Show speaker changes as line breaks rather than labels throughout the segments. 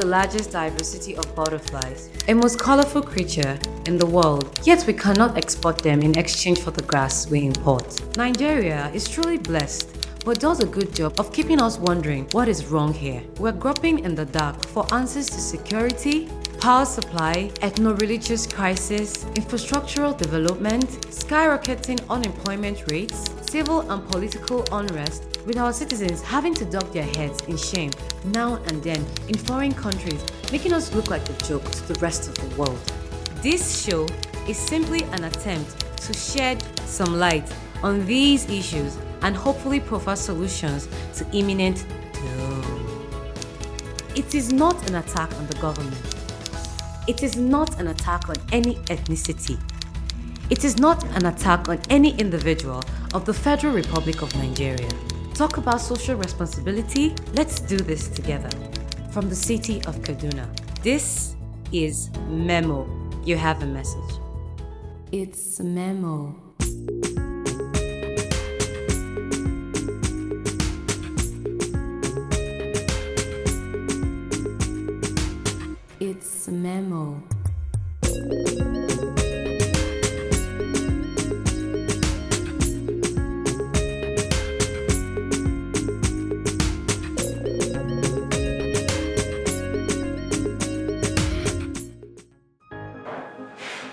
largest diversity of butterflies, a most colorful creature in the world, yet we cannot export them in exchange for the grass we import. Nigeria is truly blessed, but does a good job of keeping us wondering what is wrong here. We're groping in the dark for answers to security, power supply, ethno-religious crisis, infrastructural development, skyrocketing unemployment rates, civil and political unrest, with our citizens having to duck their heads in shame now and then in foreign countries, making us look like a joke to the rest of the world. This show is simply an attempt to shed some light on these issues and hopefully provide solutions to imminent doom. It is not an attack on the government. It is not an attack on any ethnicity. It is not an attack on any individual of the Federal Republic of Nigeria. Talk about social responsibility? Let's do this together. From the city of Kaduna, this is Memo. You have a message. It's Memo. It's Memo.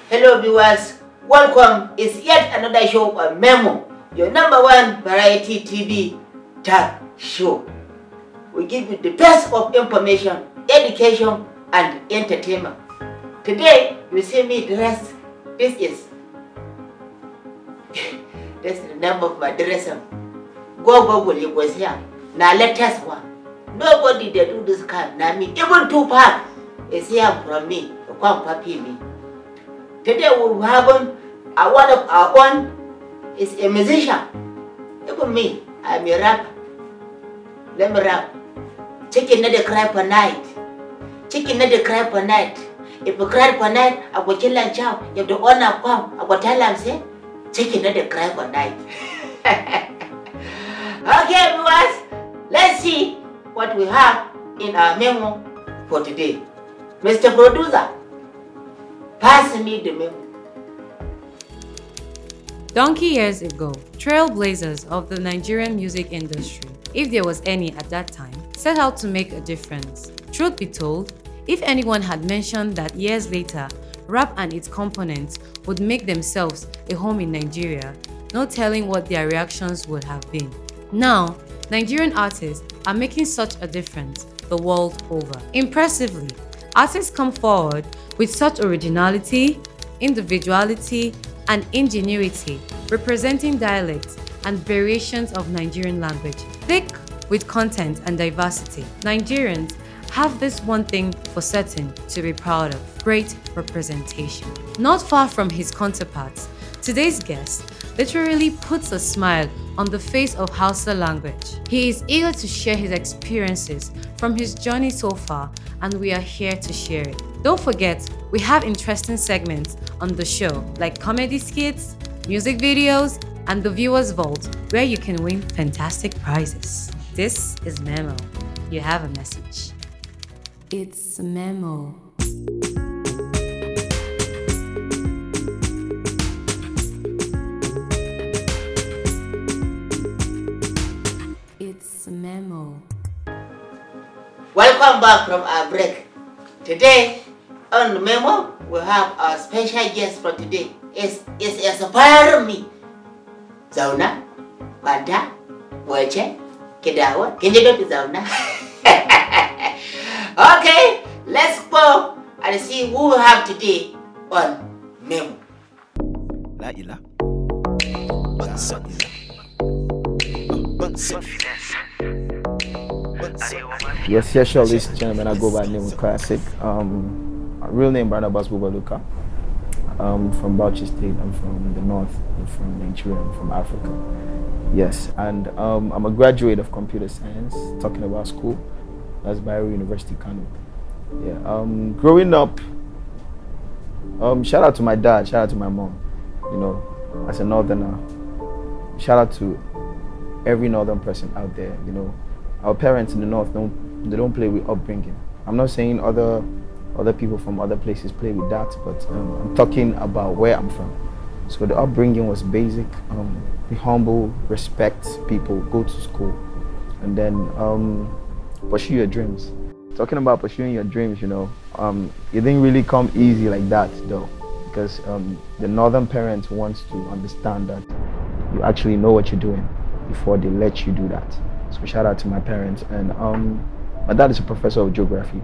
Hello viewers, welcome. It's yet another show on Memo, your #1 variety TV talk show. We give you the best of information, education, and entertainment. Today, you see me dressed. This is the name of my dresser. Go you was here. Now let us one. Nobody they do this kind. Now me, even Tupac is here from me. Come papi me. Today we have one of our own is a musician. Even me, I'm a rapper. Let me rap. Chicken not cry per night. Chicken not cry per night. If you cry per night, I will kill and chow. If the owner come, I will tell him say, chicken not cry per night. Okay, viewers, let's see what we have in our memo for today. Mr. Producer, pass me the memo.
Donkey years ago, trailblazers of the Nigerian music industry, if there was any at that time, set out to make a difference. Truth be told, if anyone had mentioned that years later, rap and its components would make themselves a home in Nigeria, no telling what their reactions would have been. Now, Nigerian artists are making such a difference the world over. Impressively, artists come forward with such originality, individuality, and ingenuity, representing dialects and variations of Nigerian language, thick with content and diversity. Nigerians have this one thing for certain to be proud of: great representation. Not far from his counterparts, today's guest literally puts a smile on the face of Hausa language. He is eager to share his experiences from his journey so far, and we are here to share it. Don't forget, we have interesting segments on the show like comedy skits, music videos, and the Viewers Vault, where you can win fantastic prizes. This is Memo. You have a message. It's Memo. It's Memo.
Welcome back from our break. Today on the Memo, we have our special guest for today. It's inspiring me. Zauna, Kwanta, Wache, Kedawa, can you go to Zauna? Okay, let's go and see who we have today on Memo.
La ila.
Yes, sure, ladies and gentlemen, I go by the name of ClassiQ. Real name Barnabas Bubaluka. From Bauchi State. I'm from the north. I'm from Nigeria. I'm from Africa. Yes, and I'm a graduate of computer science. Talking about school, that's Bayero University, Kano. Yeah. Growing up, shout out to my dad. Shout out to my mom. You know, as a northerner, shout out to every northern person out there. You know, our parents in the north don't play with upbringing. I'm not saying other people from other places play with that, but I'm talking about where I'm from. So the upbringing was basic. Be humble, respect people, go to school, and then pursue your dreams. Talking about pursuing your dreams, you know, it didn't really come easy like that though, because the northern parents want to understand that you actually know what you're doing before they let you do that. So shout out to my parents. And my dad is a professor of geography,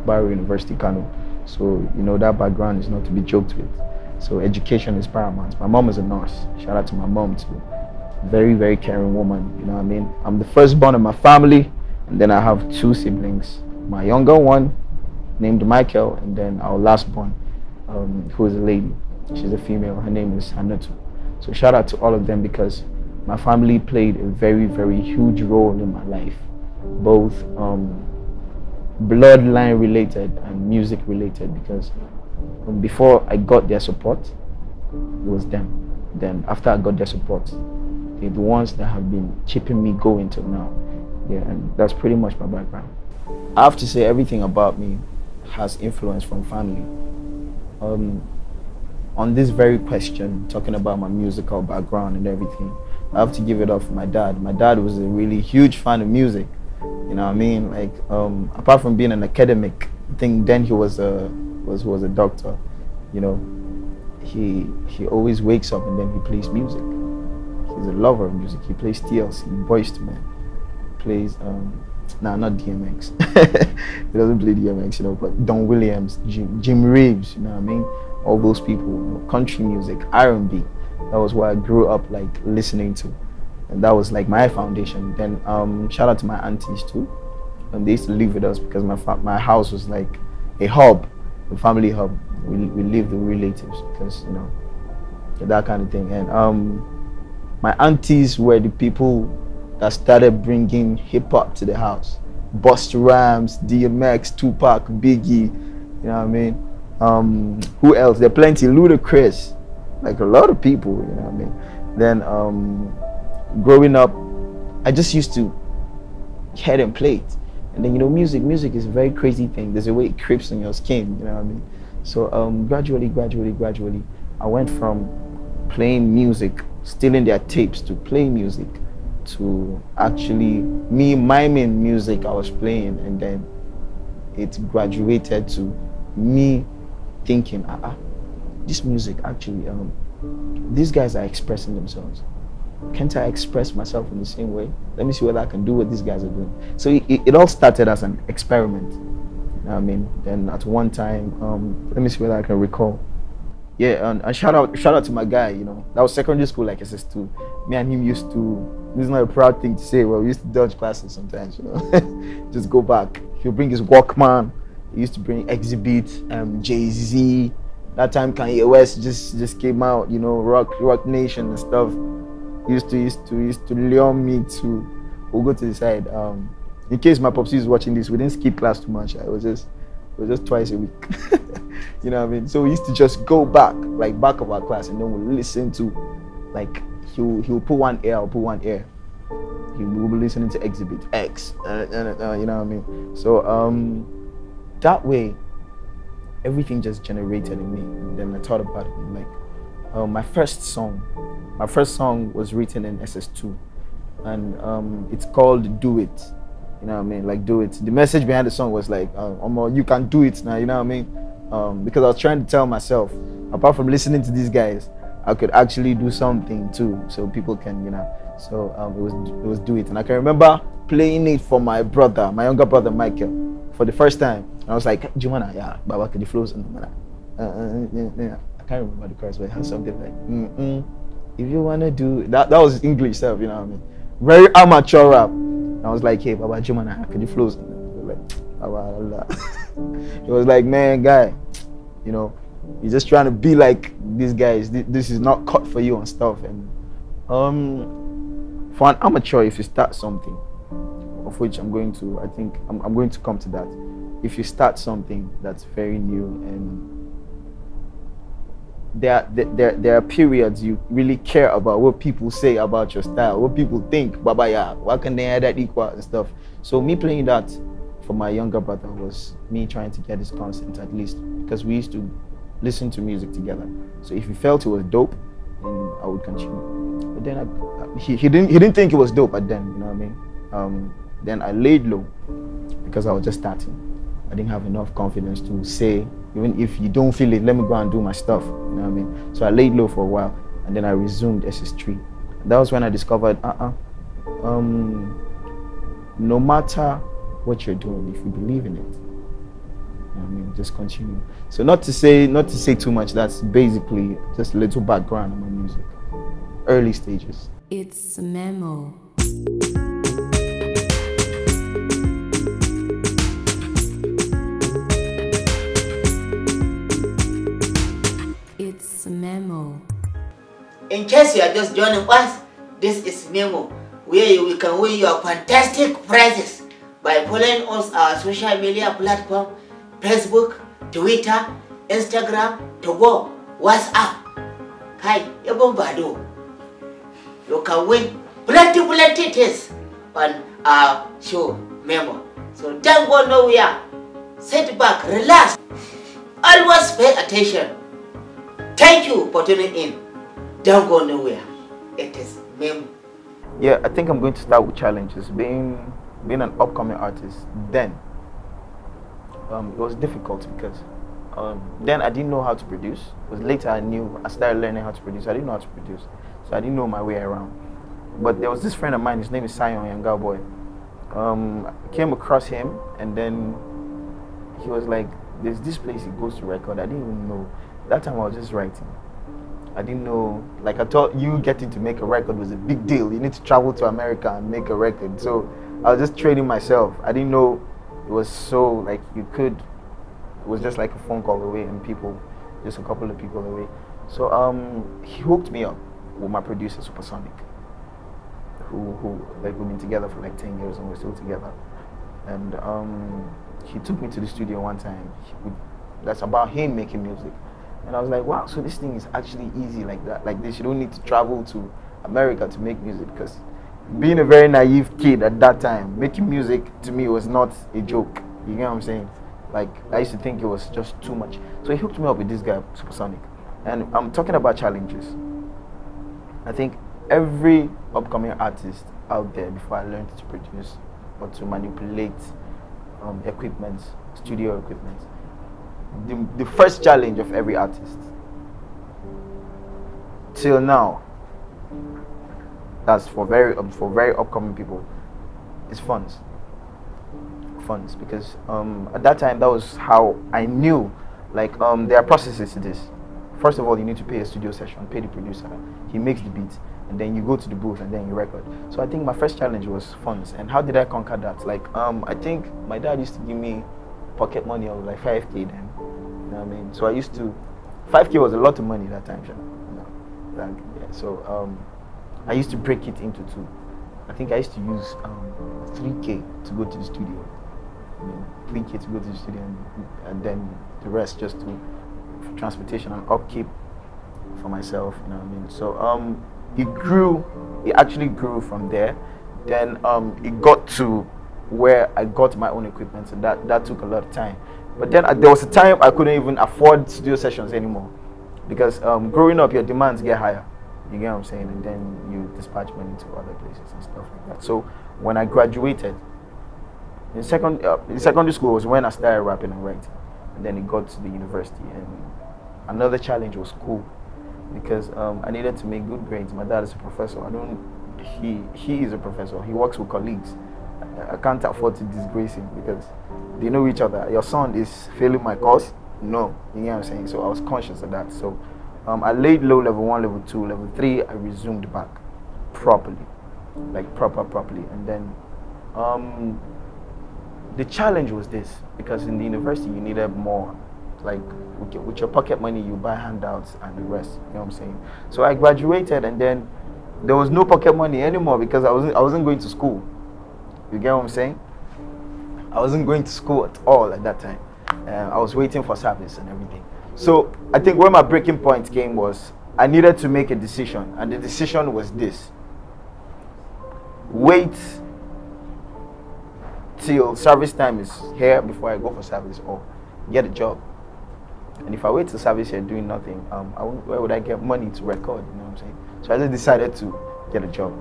Bayero University, Kano. So you know that background is not to be joked with. So education is paramount. My mom is a nurse. Shout out to my mom too. Very, very caring woman. You know what I mean? I'm the firstborn of my family, and then I have 2 siblings. My younger one, named Michael, and then our last born, who is a lady. She's a female. Her name is Hanatu. So shout out to all of them, because my family played a very, very huge role in my life, both bloodline related and music related, because before I got their support, it was them. Then after I got their support, they're the ones that have been keeping me going till now. Yeah, and that's pretty much my background. I have to say everything about me has influence from family. On this very question, talking about my musical background and everything, I have to give it up for my dad. My dad was a really huge fan of music. You know what I mean? Like, apart from being an academic, I think then he was a doctor. You know, he always wakes up and then he plays music. He's a lover of music. He plays TLC, Boys to Men. Plays nah, not DMX. He doesn't play DMX, you know, but Don Williams, Jim Reeves, you know what I mean? All those people, you know, country music, R&B. That was what I grew up like listening to, and that was like my foundation. Then shout out to my aunties too. They used to live with us because my house was like a hub, a family hub. We lived with relatives because, you know, that kind of thing. And my aunties were the people that started bringing hip hop to the house. Busta Rhymes, DMX, Tupac, Biggie, you know what I mean? Who else? There are plenty. Ludacris, like a lot of people, you know what I mean? Then growing up, I just used to head and play it. And then, you know, music is a very crazy thing. There's a way it creeps on your skin, you know what I mean? So gradually, I went from playing music, stealing their tapes, to playing music, to actually me miming music I was playing, and then it graduated to me thinking, this music actually, these guys are expressing themselves. Can't I express myself in the same way? Let me see what I can do what these guys are doing. So it all started as an experiment. You know what I mean? Then at one time, let me see what I can recall. Yeah, and shout out to my guy, you know. That was secondary school, like SS2. Me and him used to, this is not a proud thing to say, but we used to dodge classes sometimes, you know. Just go back. He'll bring his Walkman. He used to bring Exhibit, Jay-Z. That time Kanye West just came out, you know, Rock Nation and stuff. He used to lure me to, we'll go to the side. In case my popsy is watching this, we didn't skip class too much. It was just twice a week. You know what I mean? So we used to just go back of our class, and then we'll listen to, like, he'll put one ear, I'll put one ear. We'll be listening to Exhibit X, you know what I mean? So that way, everything just generated in me. And then I thought about it, like, my first song was written in SS2, and it's called Do It. You know what I mean? Like, do it. The message behind the song was like, you can do it now, you know what I mean? Because I was trying to tell myself, apart from listening to these guys, I could actually do something too, so people can, you know. So it was Do It. And I can remember playing it for my younger brother Michael, for the first time. And I was like, Jumana, yeah, Baba, the flows. I can't remember the chorus, but it had something like, if you wanna do it. That was English stuff, you know what I mean? Very amateur rap. I was like, hey, Baba Jumana, can you flows? Like, it was like, man, guy, you know, you're just trying to be like these guys. This is not cut for you and stuff. And for an amateur, if you start something, of which I'm going to, I think I'm going to come to that. If you start something that's very new, and there are periods you really care about what people say about your style, what people think, Baba, yeah, why can they add that equal and stuff. So me playing that for my younger brother was me trying to get his consent at least, because we used to listen to music together. So if he felt it was dope, then I would continue. But then he didn't think it was dope at then, you know what I mean? Then I laid low because I was just starting. I didn't have enough confidence to say, even if you don't feel it, let me go and do my stuff, you know what I mean? So I laid low for a while, and then I resumed SS3. That was when I discovered, no matter what you're doing, if you believe in it, you know what I mean, just continue. So not to say too much, that's basically just a little background on my music. Early stages.
It's Memo. It's Memo.
In case you are just joining us, this is Memo, where you can win your fantastic prizes by following us our social media platform, Facebook, Twitter, Instagram, Togo, WhatsApp. Hi, even Bado. You can win plenty things on our show, Memo. So don't go nowhere. Sit back, relax. Always pay attention. Thank you for tuning in. Don't go nowhere. It is Memo.
Yeah, I think I'm going to start with challenges. Being an upcoming artist, then it was difficult because then I didn't know how to produce. It was later I started learning how to produce. I didn't know how to produce, so I didn't know my way around. But there was this friend of mine, his name is Sion Yanga Boy. I came across him, and then he was like, there's this place he goes to record. I didn't even know. That time I was just writing. I didn't know, like I thought you getting to make a record was a big deal. You need to travel to America and make a record. So I was just training myself. I didn't know it was so, like it was just like a phone call away and just a couple of people away. So he hooked me up with my producer, Supersonic, who like we've been together for like 10 years and we're still together. And he took me to the studio one time. That's about him making music. And I was like, wow, so this thing is actually easy like that. Like this, you don't need to travel to America to make music, because being a very naive kid at that time, making music to me was not a joke. You get what I'm saying? Like I used to think it was just too much. So he hooked me up with this guy, Supersonic. And I'm talking about challenges. I think every upcoming artist out there, before I learned to produce or to manipulate equipment, studio equipment, the first challenge of every artist till now, that's for very upcoming people, is funds. Because at that time, that was how I knew, like there are processes to this. First of all, you need to pay a studio session, pay the producer, he makes the beat, and then you go to the booth and then you record. So I think my first challenge was funds. And how did I conquer that? Like I think my dad used to give me pocket money of like 5K then, you know what I mean? So I used to, 5K was a lot of money that time, you know? Like, yeah. So I used to break it into two. I think I used to use 3K to go to the studio, you know, 3K to go to the studio, and then the rest just for transportation and upkeep for myself, you know what I mean? So it actually grew from there. Then it got to where I got my own equipment, and that took a lot of time. But then there was a time I couldn't even afford studio sessions anymore, because growing up, your demands get higher. You get what I'm saying? And then you dispatch money to other places and stuff like that. So when I graduated, in secondary school was when I started rapping and writing, and then it got to the university, and another challenge was school, because I needed to make good grades. My dad is a professor. He is a professor. He works with colleagues. I can't afford to disgrace him, because they know each other. Your son is failing my course? No, you know what I'm saying? So I was conscious of that. So I laid low level 1, level 2, level 3, I resumed back properly, like properly. And then the challenge was this, because in the university you needed more. Like with your pocket money, you buy handouts and the rest, you know what I'm saying? So I graduated, and then there was no pocket money anymore, because I wasn't going to school. You get what I'm saying? I wasn't going to school at all at that time. I was waiting for service and everything. So I think where my breaking point came was I needed to make a decision, and the decision was this: wait till service time is here before I go for service or get a job. And if I wait till service here doing nothing, where would I get money to record? You know what I'm saying? So I just decided to get a job.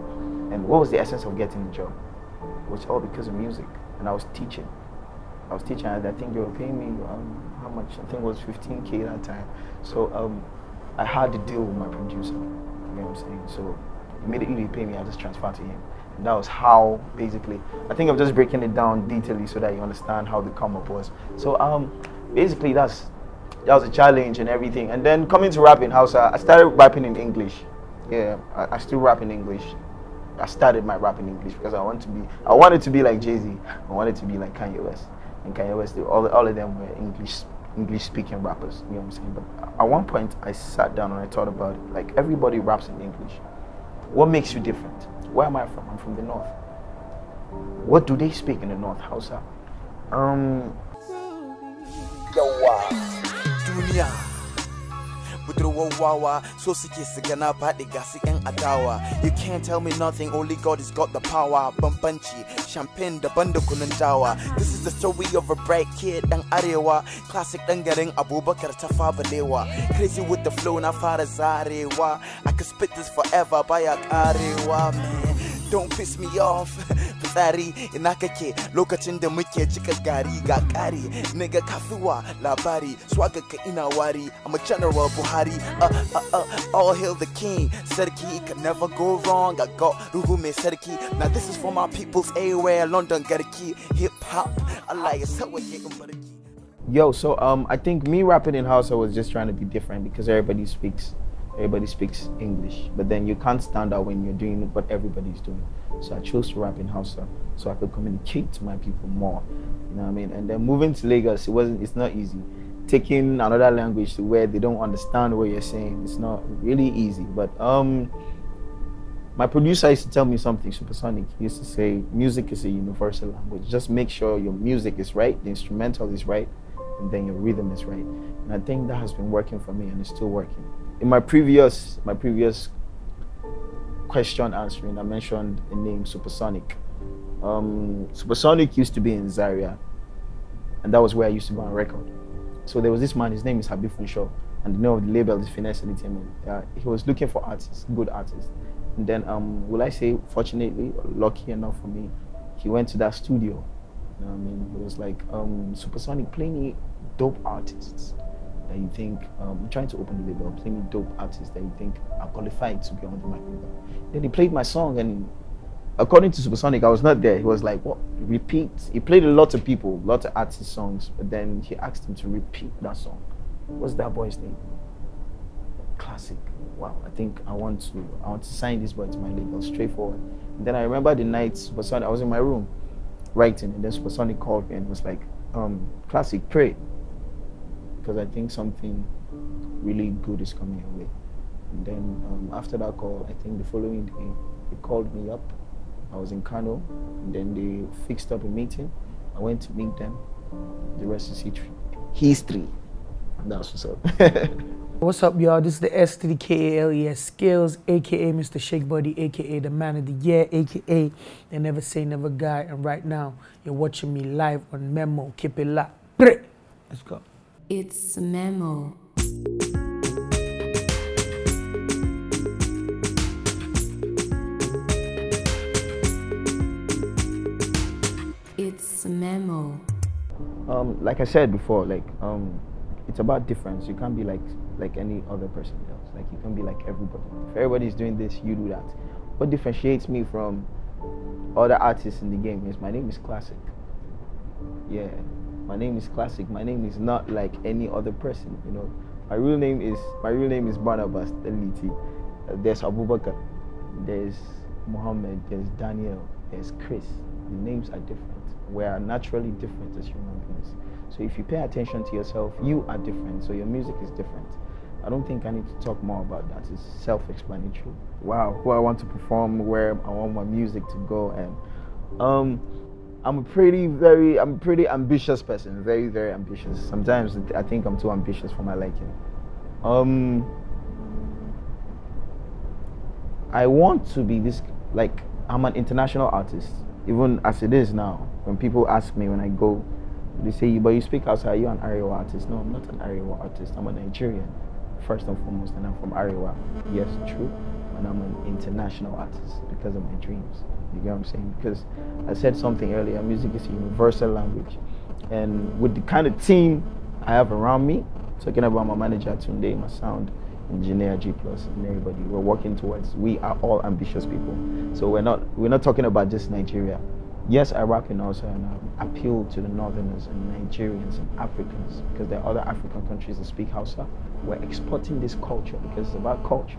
And what was the essence of getting a job? It was all because of music. And I was teaching. And I think they were paying me how much? I think it was 15K that time. So I had to deal with my producer. You know what I'm saying? So immediately they pay me, I just transfer to him. And that was how, basically, I think I'm just breaking it down detailedly so that you understand how the come up was. So basically that was a challenge and everything. And then coming to rap in Hausa, I started rapping in English. Yeah, I still rap in English. I started my rap in English because I wanted to be like Jay-Z. I wanted to be like Kanye West. And Kanye West, all of them were English speaking rappers, you know what I'm saying? But at one point I sat down and I thought about it. Like, everybody raps in English. What makes you different? Where am I from? I'm from the north. What do they speak in the north? Hausa.
Dunia budurwar wawa so suke su gana faɗi ga su yan adawa. You can't tell me nothing, only God has got the power. Bambanci champagne daban da kunun dawa. This is the story of a bright kid dan arewa, classic dan garin Abubakar Tafawa Balewa. Crazy with the flow na fara zarewa. I could spit this forever baya karewa, man. Don't piss me off. Fitsari ina kake lokacin da muke cika gari ga kare. Nigga kafuwa labari swagga ka ina wari. I'm a general Buhari. All hail the king. Sarki can never go wrong. I got ruhu me sarki. Now this is for my peoples everywhere. London garki. Hip hop. Allah ya sawa getting barki.
Yo, so I think me rapping in Hausa was just trying to be different because everybody speaks English, but then you can't stand out when you're doing what everybody's doing. So I chose to rap in Hausa so I could communicate to my people more. You know what I mean? And then moving to Lagos, it's not easy. Taking another language to where they don't understand what you're saying, it's not really easy. But my producer used to tell me something, Supersonic. He used to say, music is a universal language. Just make sure your music is right, the instrumental is right, and then your rhythm is right. And I think that has been working for me and it's still working. In my previous question answering, I mentioned the name Supersonic. Supersonic used to be in Zaria, and that was where I used to go on record. So there was this man, his name is Habib Funshaw, and the name of the label is Finesse Entertainment. He was looking for artists, good artists. And then, will I say, fortunately, lucky enough for me, he went to that studio. You know what I mean? He was like, Supersonic, play me dope artists that you think, I'm trying to open the label, play me dope artists that you think are qualified to be on the label. Then he played my song, and according to Supersonic, I was not there. He was like, what, repeat? He played a lot of people, lots of artist songs, but then he asked him to repeat that song. What's that boy's name? Classic. Wow, I think I want to sign this boy to my label, straightforward. And then I remember the night Supersonic, I was in my room writing, and then Supersonic called me and was like, Classic, pray. Because I think something really good is coming your way. And then after that call, I think the following day, they called me up. I was in Kano, and then they fixed up a meeting. I went to meet them. The rest is history. That's what's up.
What's up, y'all? This is the S to the KALES Skills, aka Mr. Shake Buddy, aka the Man of the Year, aka the Never Say Never Guy. And right now, you're watching me live on Memo. Keep it locked. Let's go.
It's Memo. It's Memo.
Like I said before, it's about difference. You can't be like any other person else. Like, you can't be like everybody. If everybody's doing this, you do that. What differentiates me from other artists in the game is my name is Classic. Yeah, my name is Classic. My name is not like any other person. You know, my real name is Barnabas Eliti. There's Abubakar, there's Muhammad, there's Daniel, there's Chris. The names are different. We are naturally different as human beings. So if you pay attention to yourself, you are different. So your music is different. I don't think I need to talk more about that. It's self-explanatory. Wow, who I want to perform, where I want my music to go, and I'm a pretty ambitious person. Very, very ambitious. Sometimes I think I'm too ambitious for my liking. I want to be this, like, I'm an international artist. even as it is now, when people ask me when I go, they say, but you speak Hausa, are you an Arewa artist? No, I'm not an Arewa artist. I'm a Nigerian, first and foremost, and I'm from Arewa. Yes, true. And I'm an international artist because of my dreams. You get what I'm saying? Because I said something earlier, music is a universal language. And with the kind of team I have around me, talking about my manager Tunde, my sound engineer G+, and everybody, we're working towards, we are all ambitious people. So we're not talking about just Nigeria. Yes, I rap in Hausa and appeal to the Northerners and Nigerians and Africans, because there are other African countries that speak Hausa. We're exporting this culture because it's about culture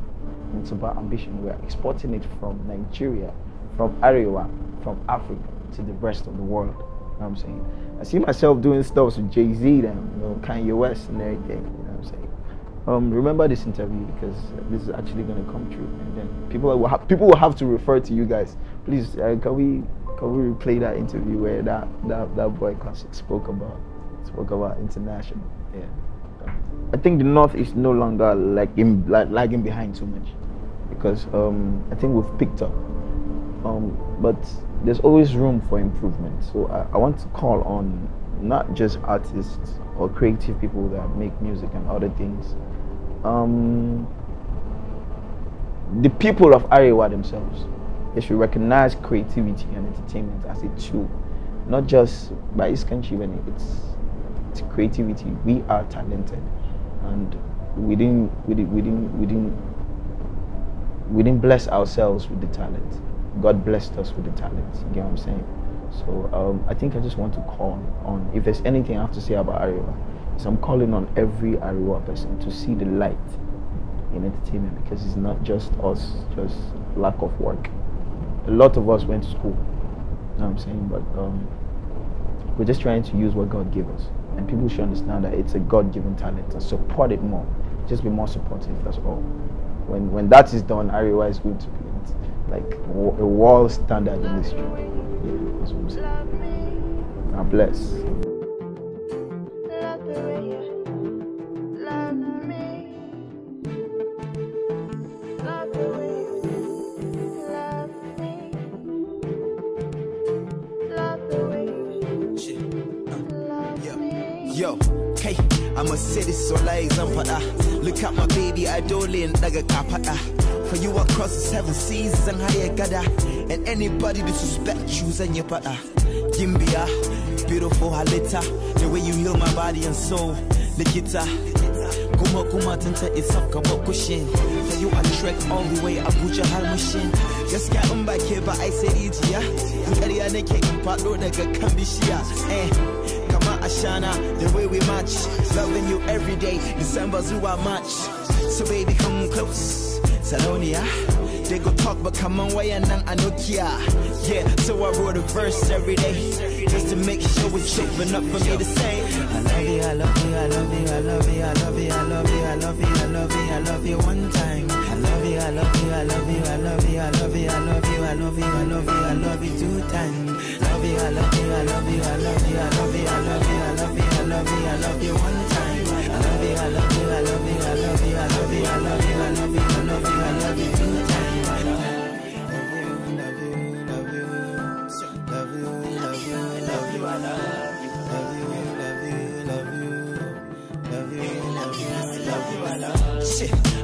and it's about ambition. We're exporting it from Nigeria, from Arewa, from Africa to the rest of the world. You know what I'm saying? I see myself doing stuff with Jay-Z and, you know, Kanye West and everything. You know what I'm saying? Remember this interview because this is actually going to come true, and then people will have to refer to you guys. Please, can we replay that interview where that boy Classic spoke about international? Yeah, I think the North is no longer lagging behind too much, because I think we've picked up, but there's always room for improvement. So I want to call on not just artists or creative people that make music and other things. The people of Arewa themselves, they should recognize creativity and entertainment as a tool, not just by this country when it's creativity. We are talented, and we didn't bless ourselves with the talent. God blessed us with the talent. You get what I'm saying? So I think I just want to call on, if there's anything I have to say about Arewa, is I'm calling on every Arewa person to see the light in entertainment, because it's not just us, just lack of work. A lot of us went to school, you know what I'm saying, but we're just trying to use what God gave us, and people should understand that it's a God-given talent and support it more. Just be more supportive, that's all. When that is done, Arewa is going to be like a world standard industry. Yeah, that's what I'm saying. God bless.
Yo, hey, I'm a city so like look at my baby, I don't daga kapata. For you across the 7 seas and higher gada, and anybody disrespect you and your pata. Gimbia, beautiful halita, the way you heal my body and soul. Likita, kuma tanta it's up kabokushin. For you I trek all the way Abuja hal machine. Just get back here, but I say it, yeah. Area ne ke impado daga kambishia, Kama Ashana, the way we match, loving you every day. December Zua match, so baby come close. Salonia, they go talk, but come on, way and Anokia. Yeah, so I wrote a verse every day, just to make sure it's true, but not for me to say. I love you, I love you, I love you, I love you, I love you, I love you, I love you, I love you, I love you one time. I love you, I love you, I love you, I love you, I love you, I love you, I love you, I love you, I love you 2 times. Love you, I love you, I love you, I love you, I love you, I love you, I love you, I love you, I love you 1 time. I love you, I love you, I love you, I love you, I love you, I love you, I love you, I love you, I love you 2 times.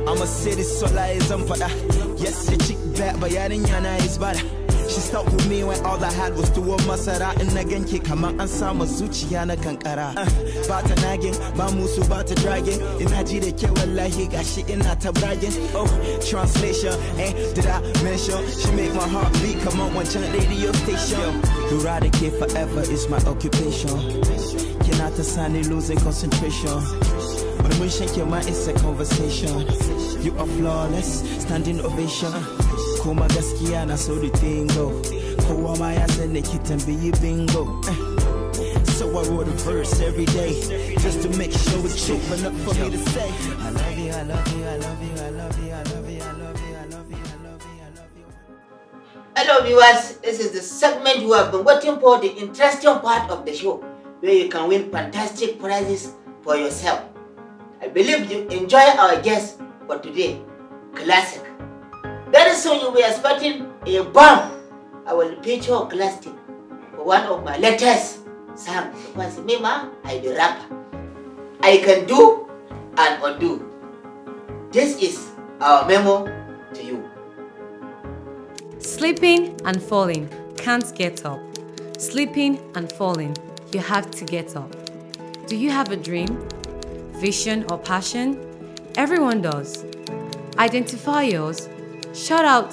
I'm a city sola is umpada. Yes, the chick back, but yana is bad. She stuck with me when all I had was 2 masara and again kick come out and sama zuciya kankara. Bata nagging, ba musu bata dragging. Ina ji da ke wallahi gashi ina ta bragging. Oh, translation, did I mention? She make my heart beat, come on one radio station. Dura the kid forever is my occupation. Cannot assign losing concentration. When we shake your mind, it's a conversation. You are flawless, standing ovation. Kuma gaskiya na so the thing go. Kowa ma ya san da kitan be bingo. So I wrote a verse every day, just to make sure it's true, but not for me to say. I love you, I love you, I love you, I love you, I love you, I love you, I love you, I love you, I love you.
Hello viewers, this is the segment you have been waiting for, the interesting part of the show, where you can win fantastic prizes for yourself. I believe you enjoy our guest for today, Classic. Very soon you'll be expecting a bomb I will feature ClassiQ for one of my latest songs because Mima, I'm the rapper. I can do and undo. This is our memo to you.
Sleeping and falling, can't get up. Sleeping and falling, you have to get up. Do you have a dream, vision or passion? Everyone does. Identify yours, shut out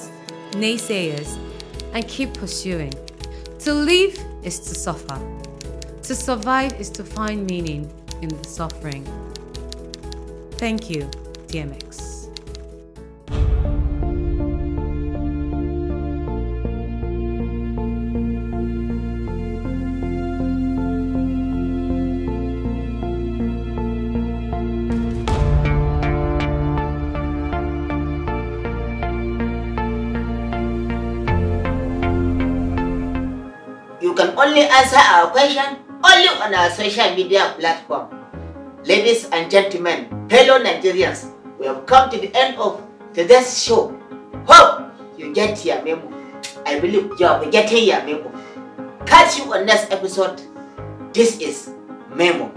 naysayers, and keep pursuing. To live is to suffer. To survive is to find meaning in the suffering. Thank you, DMX.
You can only answer our question only on our social media platform. Ladies and gentlemen, fellow Nigerians, we have come to the end of today's show. Hope you get your memo. I believe you are getting your memo. Catch you on next episode. This is Memo.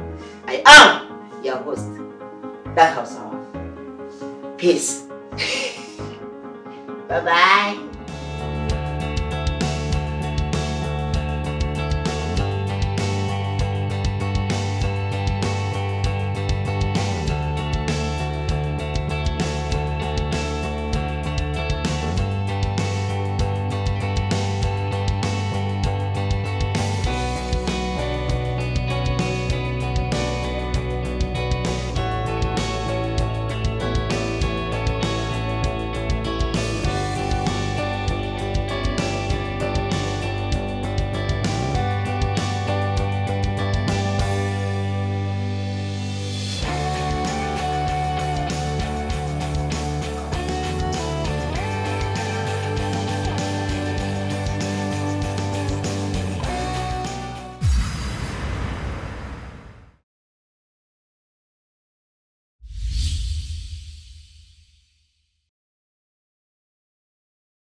I am your host, Dan Hausawa. Peace. Bye-bye.